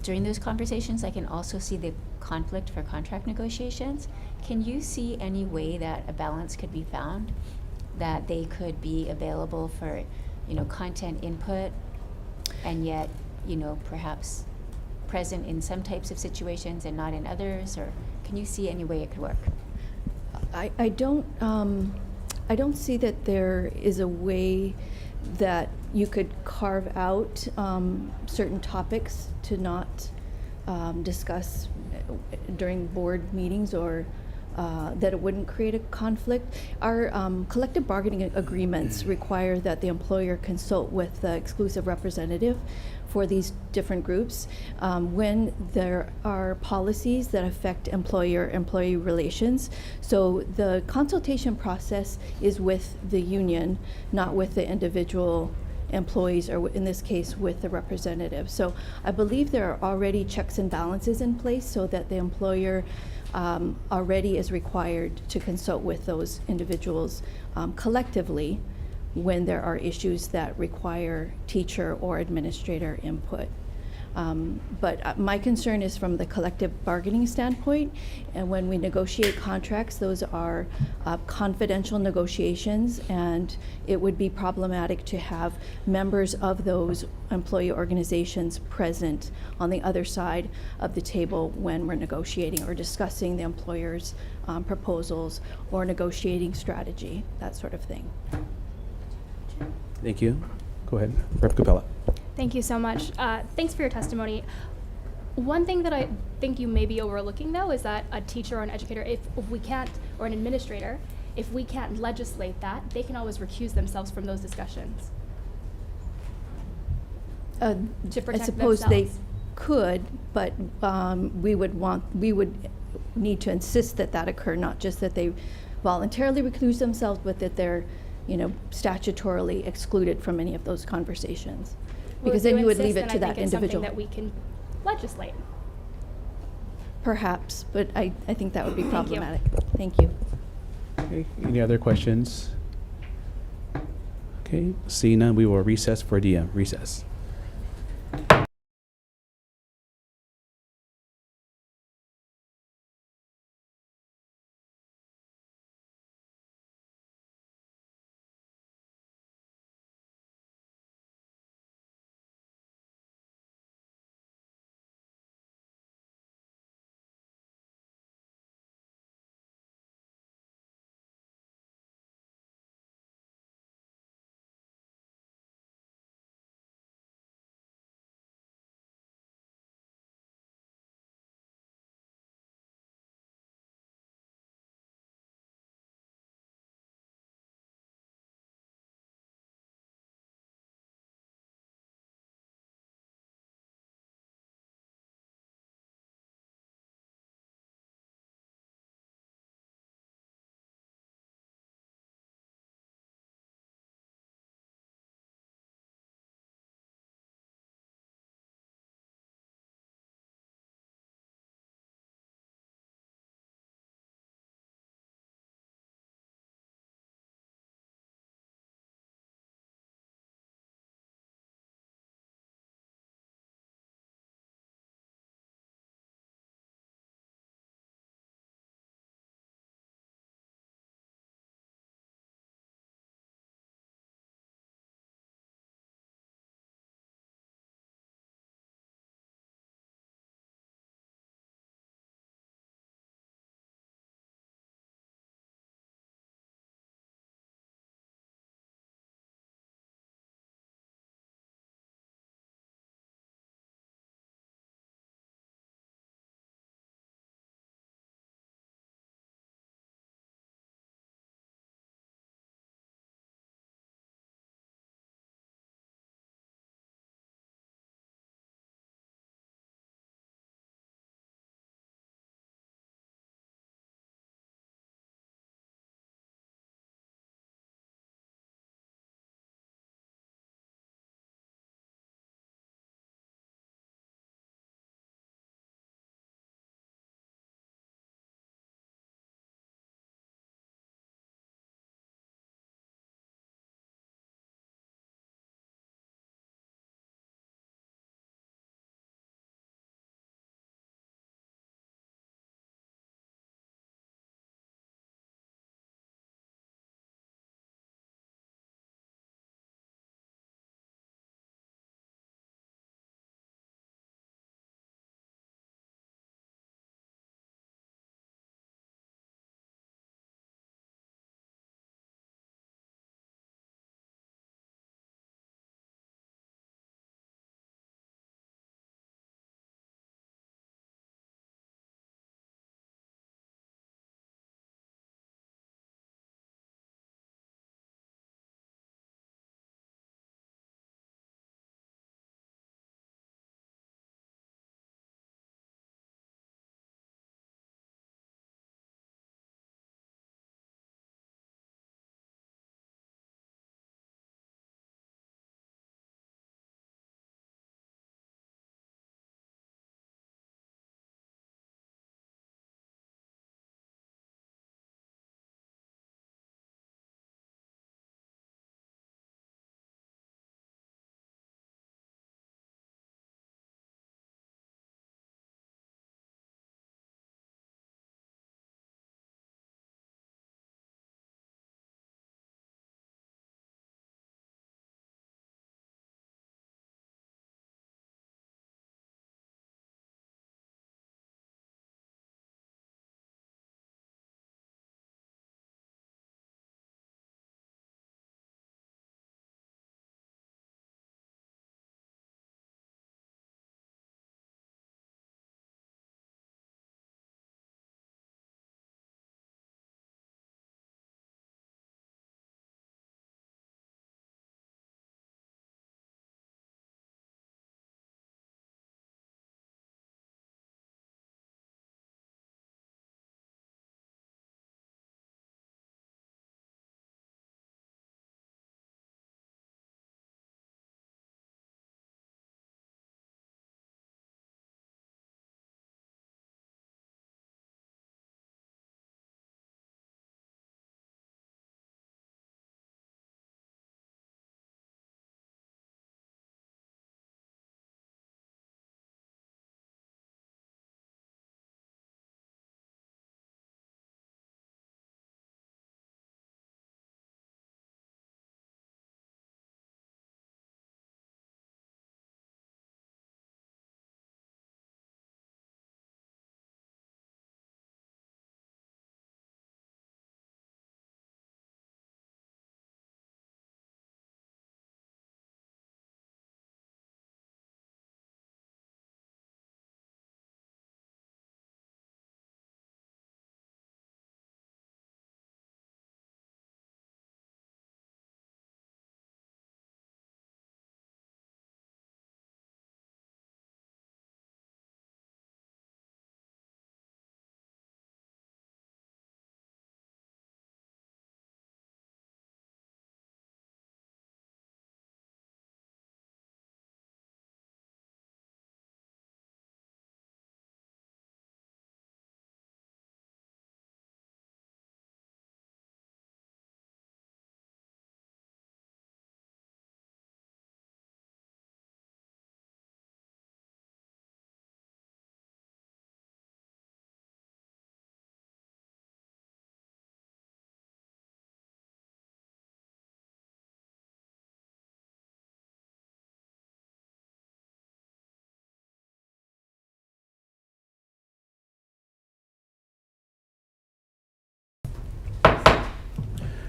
K: During those conversations, I can also see the conflict for contract negotiations. Can you see any way that a balance could be found, that they could be available for, content input, and yet, perhaps present in some types of situations and not in others? Or can you see any way it could work?
B: I don't see that there is a way that you could carve out certain topics to not discuss during board meetings, or that it wouldn't create a conflict. Our collective bargaining agreements require that the employer consult with the exclusive representative for these different groups when there are policies that affect employer-employee relations. So the consultation process is with the union, not with the individual
D: employees, or in this case, with the representative. So I believe there are already checks and balances in place so that the employer already is required to consult with those individuals collectively when there are issues that require teacher or administrator input. But my concern is from the collective bargaining standpoint, and when we negotiate contracts, those are confidential negotiations, and it would be problematic to have members of those employee organizations present on the other side of the table when we're negotiating or discussing the employer's proposals or negotiating strategy, that sort of thing.
A: Thank you. Go ahead, Rep. Capella.
R: Thank you so much. Thanks for your testimony. One thing that I think you may be overlooking, though, is that a teacher or an educator, if we can't, or an administrator, if we can't legislate that, they can always recuse themselves from those discussions. To protect
D: I suppose
R: themselves.
D: they could, but we would need to insist that that occur, not just that they voluntarily recuse themselves, but that they're, statutorily excluded from any of those conversations.
R: Well,
D: Because
R: if
D: then you would leave
R: insist,
D: it to
R: then I
D: that
R: think it's
D: individual.
R: something that we can legislate.
D: Perhaps, but I think that would be
R: Thank you.
D: problematic. Thank you.
A: Okay, any other questions? Okay, seeing none, we will recess for DM. Recess.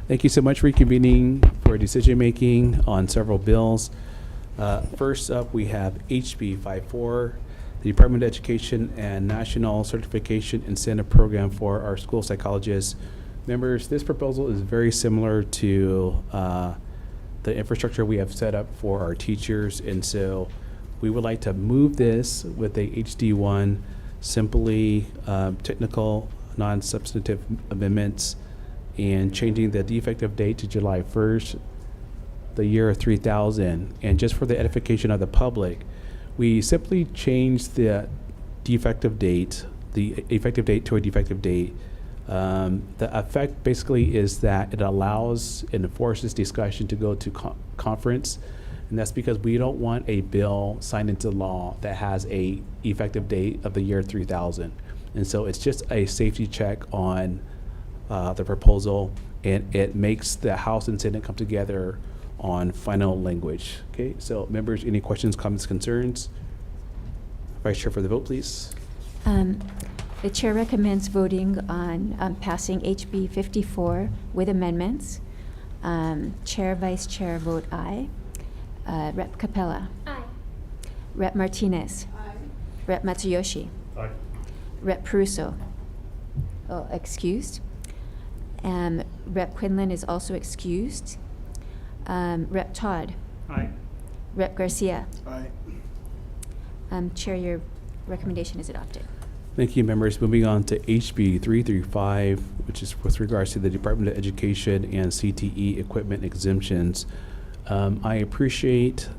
A: Thank you so much for reconvening for decision-making on several bills. First up, we have HB 54, the Department of Education and National Certification Incentive Program for our school psychologists. Members, this proposal is very similar to the infrastructure we have set up for our teachers, and so we would like to move this with a HD1, simply technical, non-substantive amendments, and changing the effective date to July 1st, the year 3000. And just for the edification of the public, we simply changed the effective date to a defective date. The effect basically is that it allows and forces discussion to go to conference, and that's because we don't want a bill signed into law that has a effective date of the year 3000. And so it's just a safety check on the proposal, and it makes the House and Senate come together on final language. Okay, so members, any questions, comments, concerns? Vice Chair for the vote, please.
K: The Chair recommends voting on passing HB 54 with amendments. Chair, Vice Chair vote aye. Rep. Capella.
R: Aye.
K: Rep. Martinez.
R: Aye.
K: Rep. Matsuyoshi.
T: Aye.
K: Rep. Peruso. Oh, excused. Rep. Quinlan is also excused. Rep. Todd.
S: Aye.
K: Rep. Garcia.
J: Aye.
K: Chair, your recommendation is adopted.
A: Thank you, members. Moving on to HB 335, which is with regards to the Department of Education and CTE equipment exemptions. I appreciate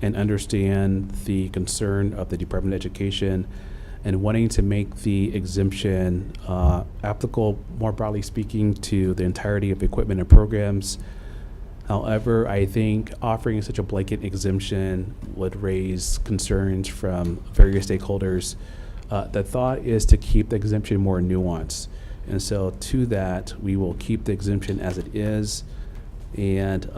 A: and understand the concern of the Department of Education and wanting to make the exemption applicable, more broadly speaking, to the entirety of equipment and programs. However, I think offering such a blanket exemption would raise concerns from various stakeholders. The thought is to keep the exemption more nuanced. And so to that, we will keep the exemption as it is. And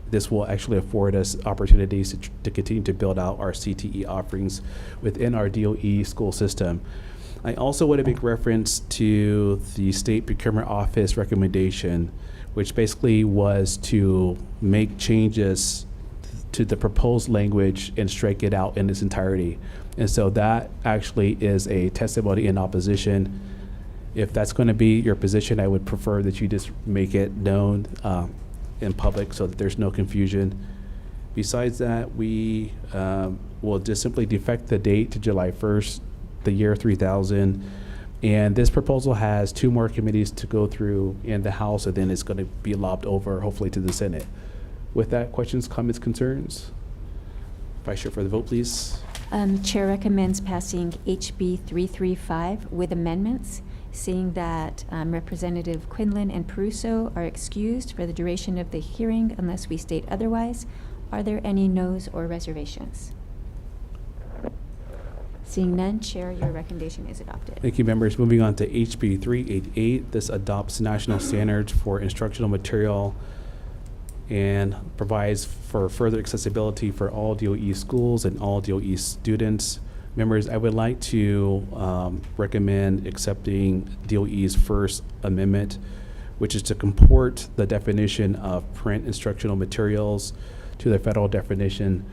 A: this will actually afford us opportunities to continue to build out our CTE offerings within our DOE school system. I also want to make reference to the State Procurement Office recommendation, which basically was to make changes to the proposed language and strike it out in its entirety. And so that actually is a testimony in opposition. If that's going to be your position, I would prefer that you just make it known in public so that there's no confusion. Besides that, we will just simply defect the date to July 1st, the year 3000. And this proposal has 2 more committees to go through in the House, and then it's going to be lobbed over, hopefully, to the Senate. With that, questions, comments, concerns? Vice Chair for the vote, please.
K: Chair recommends passing HB 335 with amendments, seeing that Representative Quinlan and Peruso are excused for the duration of the hearing unless we state otherwise. Are there any noes or reservations? Seeing none, Chair, your recommendation is adopted.
A: Thank you, members. Moving on to HB 388. This adopts national standards for instructional material and provides for further accessibility for all DOE schools and all DOE students. Members, I would like to recommend accepting DOE's first amendment, which is to comport the definition of print instructional materials to the federal definition.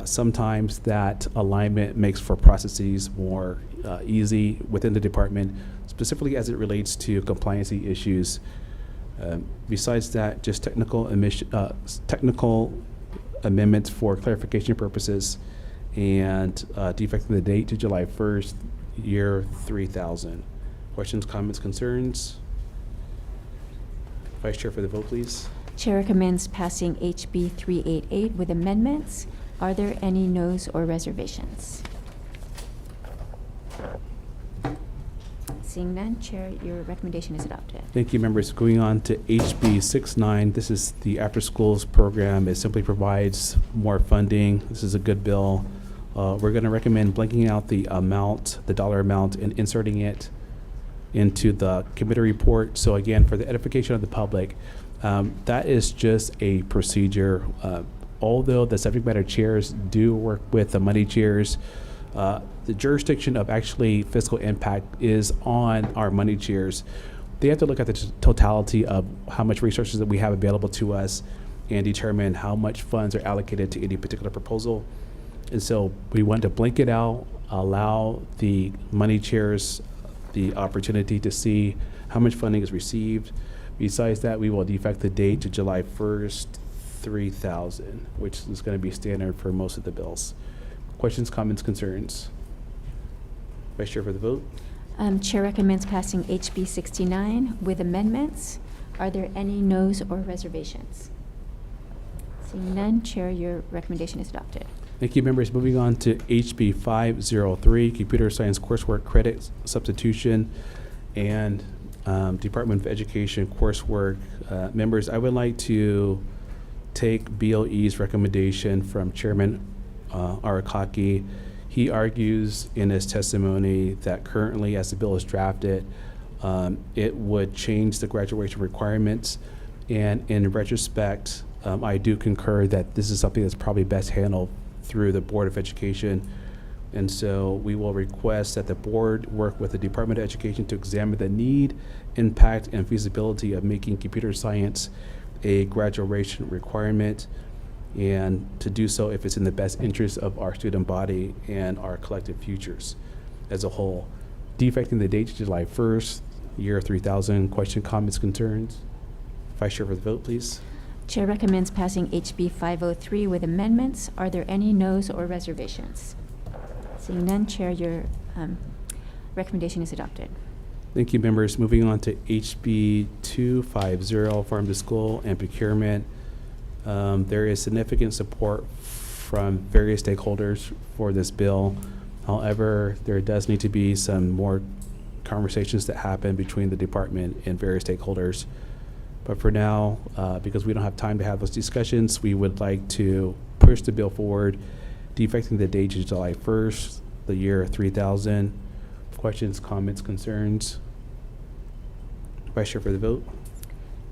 A: Sometimes that alignment makes for processes more easy within the department, specifically as it relates to compliancy issues. Besides that, just technical amendments for clarification purposes and defecting the date to July 1st, year 3000. Questions, comments, concerns? Vice Chair for the vote, please.
K: Chair recommends passing HB 388 with amendments. Are there any noes or reservations? Seeing none, Chair, your recommendation is adopted.
A: Thank you, members. Going on to HB 69, this is the after schools program. It simply provides more funding. This is a good bill. We're going to recommend blanking out the amount, the dollar amount, and inserting it into the committee report. So again, for the edification of the public, that is just a procedure. Although the subject matter chairs do work with the money chairs, the jurisdiction of actually fiscal impact is on our money chairs. they have to look at the totality of how much resources that we have available to us and determine how much funds are allocated to any particular proposal. And so we want to blanket out, allow the money chairs the opportunity to see how much funding is received. Besides that, we will defect the date to July 1st, 3,000, which is going to be standard for most of the bills. Questions, comments, concerns? Vice Chair for the vote.
K: Chair recommends passing HB 69 with amendments. Are there any noes or reservations? Seeing none, Chair, your recommendation is adopted.
A: Thank you, members. Moving on to HB 503, Computer Science Coursework Credit Substitution and Department of Education coursework. Members, I would like to take BOE's recommendation from Chairman Arakaki. He argues in his testimony that currently, as the bill is drafted, it would change the graduation requirements. And in retrospect, I do concur that this is something that's probably best handled through the Board of Education. And so we will request that the board work with the Department of Education to examine the need, impact, and feasibility of making computer science a graduation requirement, and to do so if it's in the best interest of our student body and our collective futures as a whole. Defecting the date to July 1st, year 3000. Question, comments, concerns? Vice Chair for the vote, please.
K: Chair recommends passing HB 503 with amendments. Are there any noes or reservations? Seeing none, Chair, your recommendation is adopted.
A: Thank you, members. Moving on to HB 250, Farm to School and Procurement. There is significant support from various stakeholders for this bill. However, there does need to be some more conversations that happen between the department and various stakeholders. But for now, because we don't have time to have those discussions, we would like to push the bill forward, defecting the date to July 1st, the year 3000. Questions, comments, concerns? Vice Chair for the vote.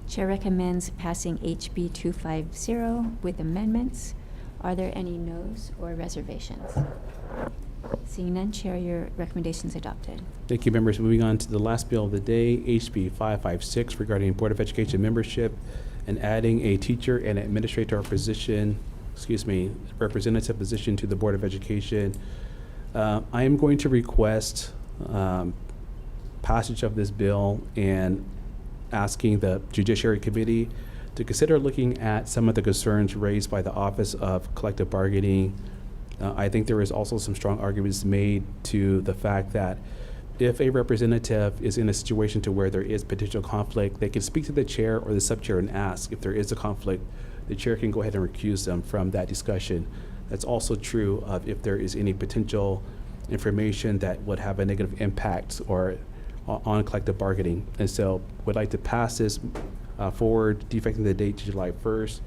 K: Chair recommends passing HB 250 with amendments. Are there any noes or reservations? Seeing none, Chair, your recommendation is adopted.
A: Thank you, members. Moving on to the last bill of the day, HB 556, regarding Board of Education membership and adding a teacher and administrator position, representative position to the Board of Education. I am going to request passage of this bill and asking the Judiciary Committee to consider looking at some of the concerns raised by the Office of Collective Bargaining. I think there is also some strong arguments made to the fact that if a representative is in a situation to where there is potential conflict, they can speak to the chair or the sub-chair and ask if there is a conflict. The chair can go ahead and recuse them from that discussion. That's also true of if there is any potential information that would have a negative impact or on collective bargaining. And so would like to pass this forward, defecting the date to July 1st,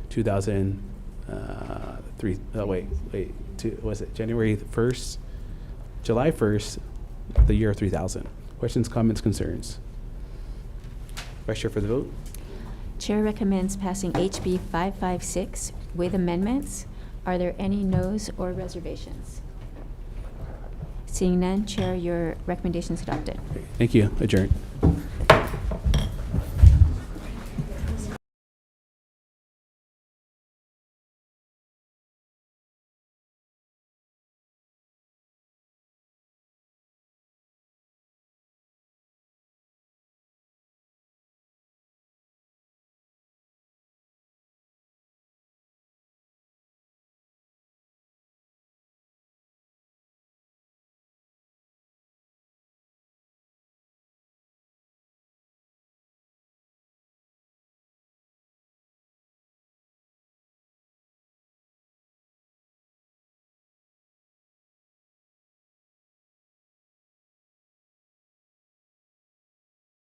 A: 2003. Was it January 1st? July 1st, the year 3000. Questions, comments, concerns? Vice Chair for the vote.
K: Chair recommends passing HB 556 with amendments. Are there any noes or reservations? Seeing none, Chair, your recommendation is adopted.
A: Thank you. Adjourned.